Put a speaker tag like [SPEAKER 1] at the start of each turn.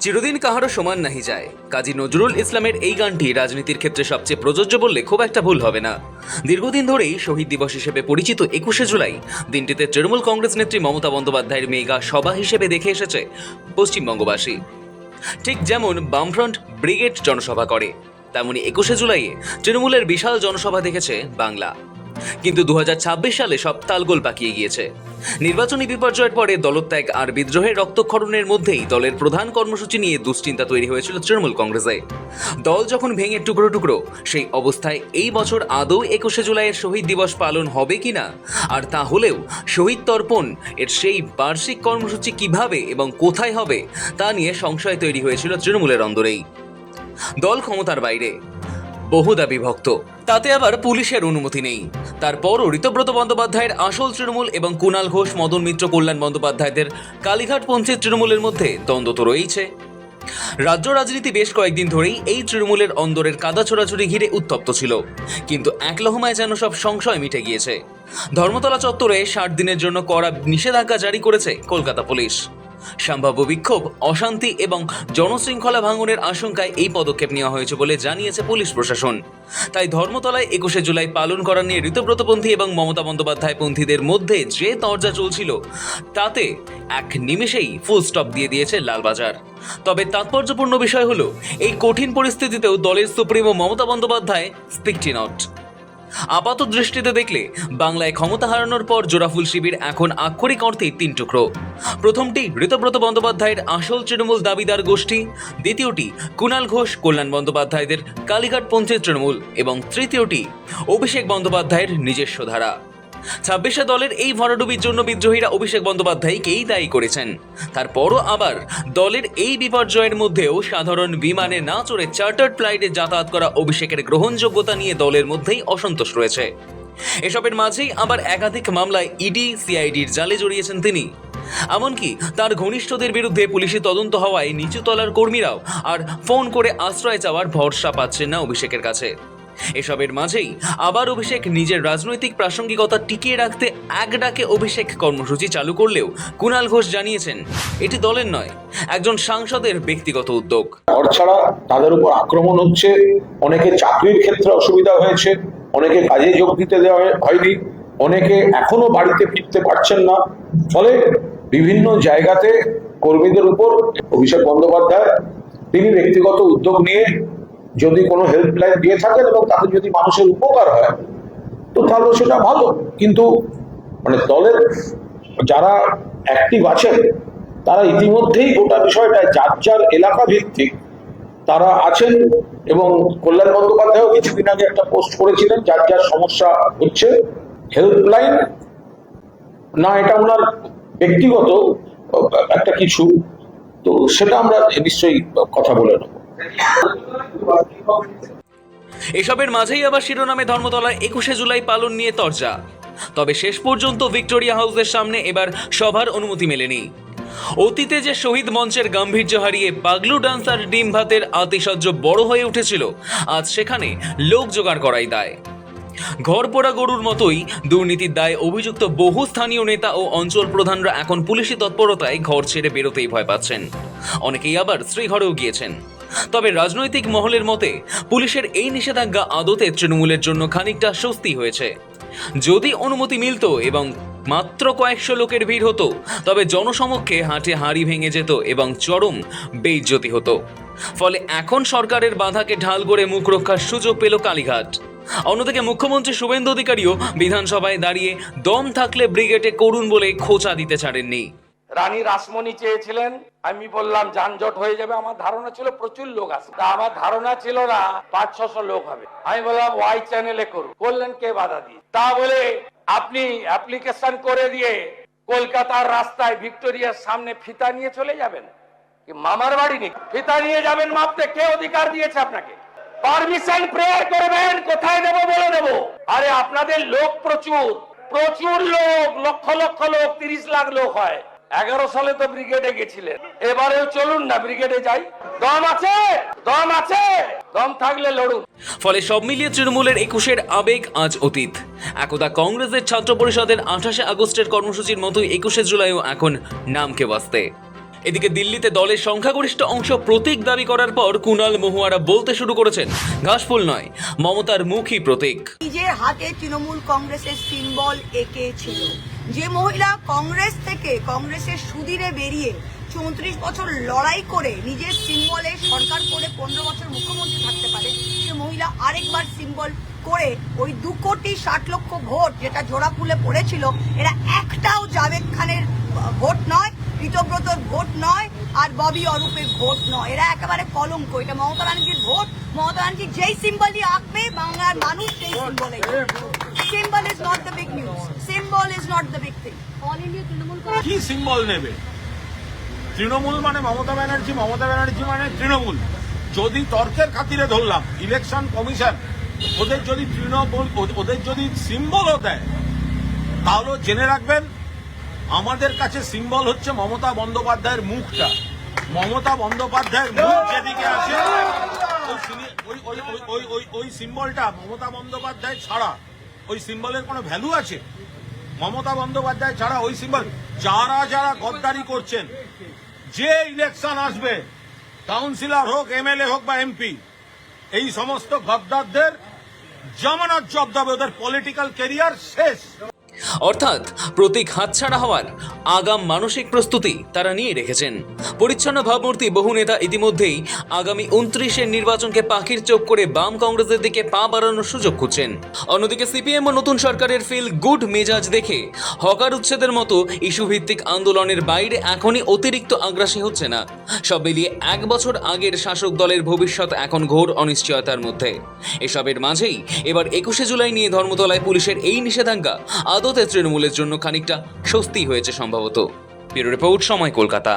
[SPEAKER 1] চিরদিন কাহারও সমান নাহি যায়। কাজী নজরুল ইসলামের এই গানটি রাজনীতির ক্ষেত্রে সবচেয়ে প্রযোজ্য বললে খুব একটা ভুল হবে না। দীর্ঘদিন ধরেই শহীদ দিবস হিসেবে পরিচিত 21শে জুলাই দিনটিতে তৃণমূল কংগ্রেস নেত্রী মমতা বন্দ্যোপাধ্যায়ের মেগা সভা হিসেবে দেখে এসেছে পশ্চিমবঙ্গবাসী। ঠিক যেমন বামফ্রন্ট ব্রিগেড জনসভা করে, তেমনি 21শে জুলাইয়ে তৃণমূলের বিশাল জনসভা দেখেছে বাংলা। কিন্তু 2026 সালে সব তালগোল পাকিয়ে গিয়েছে। নির্বাচনী বিপর্যয়ের পরে দলত্যাগ আর বিদ্রোহের রক্তক্ষরণের মধ্যেই দলের প্রধান কর্মসূচি নিয়ে দুশ্চিন্তা তৈরি হয়েছিল তৃণমূল কংগ্রেসে। দল যখন ভেঙে টুকরো টুকরো, সেই অবস্থায় এই বছর আদৌ 21শে জুলাইয়ের শহীদ দিবস পালন হবে কিনা, আর তা হলেও শহীদ তর্পণ এর সেই বার্ষিক কর্মসূচি কিভাবে এবং কোথায় হবে তা নিয়ে সংশয় তৈরি হয়েছিল তৃণমূলের অন্দরেই। দল ক্ষমতার বাইরে, বহুদা বিভক্ত, তাতে আবার পুলিশের অনুমতি নেই। তারপরও ঋতব্রত বন্দ্যোপাধ্যায়ের আসল তৃণমূল এবং কুণাল ঘোষ, মদন মিত্র, কল্যাণ বন্দ্যোপাধ্যায়দের কালীঘাটপন্থী তৃণমূলের মধ্যে দ্বন্দ্ব তো রয়েছে। রাজ্য রাজনীতি বেশ কয়েকদিন ধরেই এই তৃণমূলের অন্দরের কাদা ছোড়াছুড়ি ঘিরে উত্তপ্ত ছিল, কিন্তু এক লহমায় যেন সব সংশয় মিটে গিয়েছে। ধর্মতলা চত্বরে 60 দিনের জন্য কড়া নিষেধাজ্ঞা জারি করেছে কলকাতা পুলিশ। সম্ভাব্য বিক্ষোভ, অশান্তি এবং জনশৃঙ্খলা ভাঙনের আশঙ্কায় এই পদক্ষেপ নেওয়া হয়েছে বলে জানিয়েছে পুলিশ প্রশাসন। তাই ধর্মতলায় 21শে জুলাই পালন করা নিয়ে ঋতব্রতপন্থী এবং মমতা বন্দ্যোপাধ্যায় পন্থীদের মধ্যে যে তরজা চলছিল, তাতে এক নিমেষেই ফুল স্টপ দিয়ে দিয়েছে লালবাজার। তবে তাৎপর্যপূর্ণ বিষয় হলো, এই কঠিন পরিস্থিতিতেও দলের সুপ্রিমো মমতা বন্দ্যোপাধ্যায় স্পিকটি নট। আপাত দৃষ্টিতে দেখলে বাংলায় ক্ষমতা হারানোর পর জোড়াফুল শিবির এখন আক্ষরিক অর্থেই 3 টুকরো। প্রথমটি ঋতব্রত বন্দ্যোপাধ্যায়ের আসল তৃণমূল দাবিদার গোষ্ঠী, দ্বিতীয়টি কুণাল ঘোষ, কল্যাণ বন্দ্যোপাধ্যায়দের কালীঘাটপন্থী তৃণমূল এবং তৃতীয়টি অভিষেক বন্দ্যোপাধ্যায়ের নিজস্ব ধারা। 26শে দলের এই ভরাডুবির জন্য বিদ্রোহীরা অভিষেক বন্দ্যোপাধ্যায়কেই দায়ী করেছেন। তারপরও আবার দলের এই বিপর্যয়ের মধ্যেও সাধারণ বিমানে না চড়ে চার্টার্ড ফ্লাইটে যাতায়াত করা অভিষেকের গ্রহণযোগ্যতা নিয়ে দলের মধ্যেই অসন্তোষ রয়েছে। এসবের মাঝেই আবার একাধিক মামলায় ইডি সিআইডির জালে জড়িয়েছেন তিনি। এমনকি তার ঘনিষ্ঠদের বিরুদ্ধে পুলিশি তদন্ত হওয়ায় নিচুতলার কর্মীরাও আর ফোন করে আশ্রয় চাওয়ার ভরসা পাচ্ছেন না অভিষেকের কাছে। এসবের মাঝেই আবার অভিষেক নিজের রাজনৈতিক প্রাসঙ্গিকতা টিকিয়ে রাখতে এক ডাকে অভিষেক কর্মসূচি চালু করলেও কুণাল ঘোষ জানিয়েছেন, এটি দলের নয়, একজন সাংসদের ব্যক্তিগত উদ্যোগ।
[SPEAKER 2] ঘর ছাড়া তাদের উপর আক্রমণ হচ্ছে, অনেকে চাকরির ক্ষেত্রে অসুবিধা হয়েছে, অনেকে কাজে যোগ দিতে দেওয়া হয়নি, অনেকে এখনো বাড়িতে ফিরতে পারছেন না। ফলে বিভিন্ন জায়গাতে কর্মীদের উপর অভিষেক বন্দ্যোপাধ্যায় তিনি ব্যক্তিগত উদ্যোগ নিয়ে যদি কোনো হেল্পলাইন দিয়ে থাকেন এবং তাতে যদি মানুষের উপকার হয় তো তাহলে সেটা ভালো। কিন্তু দলের যারা অ্যাক্টিভ আছেন তারা ইতিমধ্যেই গোটা বিষয়টা যার যার এলাকা ভিত্তিক তারা আছেন, এবং কল্যাণ বন্দ্যোপাধ্যায়ও কিছুদিন আগে একটা পোস্ট করেছিলেন যার যার সমস্যা হচ্ছে। হেল্পলাইন না, এটা ওনার ব্যক্তিগত একটা কিছু, তো সেটা আমরা নিশ্চয়ই কথা বলে নেব।
[SPEAKER 1] এসবের মাঝেই আবার শিরোনামে ধর্মতলায় 21শে জুলাই পালন নিয়ে তরজা। তবে শেষ পর্যন্ত ভিক্টোরিয়া হাউসের সামনে এবার সভার অনুমতি মেলেনি। অতীতে যে শহীদ মঞ্চের গাম্ভীর্য হারিয়ে পাগলু ডান্সার ডিম ভাতের আতিশয্য বড় হয়ে উঠেছিল, আজ সেখানে লোক জোগাড় করাই দায়। ঘর পোড়া গরুর মতোই দুর্নীতির দায়ে অভিযুক্ত বহু স্থানীয় নেতা ও অঞ্চল প্রধানরা এখন পুলিশি তৎপরতায় ঘর ছেড়ে বেরোতেই ভয় পাচ্ছেন। অনেকেই আবার শ্রীঘরেও গিয়েছেন। তবে রাজনৈতিক মহলের মতে পুলিশের এই নিষেধাজ্ঞা আদতে তৃণমূলের জন্য খানিকটা স্বস্তি হয়েছে। যদি অনুমতি মিলত এবং মাত্র কয়েকশো লোকের ভিড় হতো, তবে জনসমক্ষে হাটে হাঁড়ি ভেঙে যেত এবং চরম বেইজ্জতি হতো। ফলে এখন সরকারের বাধাকে ঢাল করে মুখ রক্ষার সুযোগ পেল কালীঘাট। অন্যদিকে মুখ্যমন্ত্রী শুভেন্দু অধিকারীও বিধানসভায় দাঁড়িয়ে দম থাকলে ব্রিগেডে করুন বলে খোঁচা দিতে ছাড়েননি।
[SPEAKER 3] রানী রাসমণি চেয়েছিলেন, আমি বললাম যানজট হয়ে যাবে। আমার ধারণা ছিল প্রচুর লোক আসবে, আমার ধারণা ছিল না 500-600 লোক হবে। আমি বললাম ওয়াই চ্যানেলে করুন, বললেন কে বাধা দিয়ে। তা বলে আপনি অ্যাপ্লিকেশন করে দিয়ে কলকাতার রাস্তায় ভিক্টোরিয়ার সামনে ফিতা নিয়ে চলে যাবেন? কি মামার বাড়ি নেই ফিতা নিয়ে যাবেন মাপতে? কে অধিকার দিয়েছে আপনাকে? পারমিশন প্রেয়ার করবেন, কোথায় দেব বলে দেব। আরে আপনাদের লোক প্রচুর প্রচুর লোক, লক্ষ লক্ষ লোক, 30 লাখ লোক হয়। 11 সালে তো ব্রিগেডে গেছিলেন, এবারেও চলুন না ব্রিগেডে যাই। দম আছে, দম আছে, দম থাকলে লড়ুন।
[SPEAKER 1] ফলে সব মিলিয়ে তৃণমূলের 21-এর আবেগ আজ অতীত। একদা কংগ্রেসের ছাত্র পরিষদের 28শে আগস্টের কর্মসূচির মতোই 21শে জুলাইও এখন নামকে বাঁচতে। এদিকে দিল্লিতে দলের সংখ্যাগরিষ্ঠ অংশ প্রতীক দাবি করার পর কুণাল মহুয়ারা বলতে শুরু করেছেন ঘাসফুল নয়, মমতার মুখই প্রতীক।
[SPEAKER 4] নিজের হাতে তৃণমূল কংগ্রেসের সিম্বল এঁকেছিল। যে মহিলা কংগ্রেস থেকে কংগ্রেসের সুদিরে বেরিয়ে 34 বছর লড়াই করে নিজের সিম্বলে সরকার করে 15 বছর মুখ্যমন্ত্রী থাকতে পারে, সে মহিলা আরেকবার সিম্বল করে ওই 2,60,00,000 ভোট যেটা জোড়া ফুলে পড়েছিল, এরা একটাও জাভেদ খানের ভোট নয়, ঋতব্রতর ভোট নয়, আর ববি অরূপের ভোট নয়। এরা একেবারে কলঙ্ক। এটা মমতা ব্যানার্জির ভোট। মমতা ব্যানার্জি যেই সিম্বলই আঁকবে বাংলার মানুষ সেই সিম্বলে। Symbol is not the big news, symbol is not the big thing. All India Trinamool
[SPEAKER 5] কি সিম্বল নেবে? তৃণমূল মানে মমতা ব্যানার্জি, মমতা ব্যানার্জি মানে তৃণমূল। যদি তর্কের খাতিরে ধরলাম, ইলেকশন কমিশন ওদের যদি তৃণমূল ওদের যদি সিম্বলও দেয়, তাহলে জেনে রাখবেন আমাদের কাছে সিম্বল হচ্ছে মমতা বন্দ্যোপাধ্যায়ের মুখটা। মমতা বন্দ্যোপাধ্যায়ের মুখ যেদিকে আছে ওই সিম্বলটা মমতা বন্দ্যোপাধ্যায় ছাড়া ওই সিম্বলের কোনো ভ্যালু আছে? মমতা বন্দ্যোপাধ্যায় ছাড়া ওই সিম্বল, যারা যারা গদ্দারি করছেন, যে ইলেকশন আসবে, কাউন্সিলর হোক, এমএলএ হোক বা এমপি, এই সমস্ত গদ্দারদের জামানত জব্দ হবে, ওদের পলিটিক্যাল ক্যারিয়ার শেষ।
[SPEAKER 1] অর্থাৎ প্রতীক হাতছাড়া হওয়ার আগাম মানসিক প্রস্তুতি তারা নিয়ে রেখেছেন। পরিচ্ছন্ন ভাবমূর্তি বহু নেতা ইতিমধ্যেই আগামী 29-এর নির্বাচনকে পাখির চোখ করে বাম কংগ্রেসের দিকে পা বাড়ানোর সুযোগ খুঁজছেন। অন্যদিকে সিপিএম ও নতুন সরকারের ফিল গুড মেজাজ দেখে হকার উচ্ছেদের মতো ইস্যু ভিত্তিক আন্দোলনের বাইরে এখনই অতিরিক্ত আগ্রাসী হচ্ছে না। সব মিলিয়ে 1 বছর আগের শাসক দলের ভবিষ্যৎ এখন ঘোর অনিশ্চয়তার মধ্যে। এসবের মাঝেই এবার 21শে জুলাই নিয়ে ধর্মতলায় পুলিশের এই নিষেধাজ্ঞা আদতে তৃণমূলের জন্য খানিকটা স্বস্তি হয়েছে সম্ভবত। ব্যুরো রিপোর্ট, সময়, কলকাতা।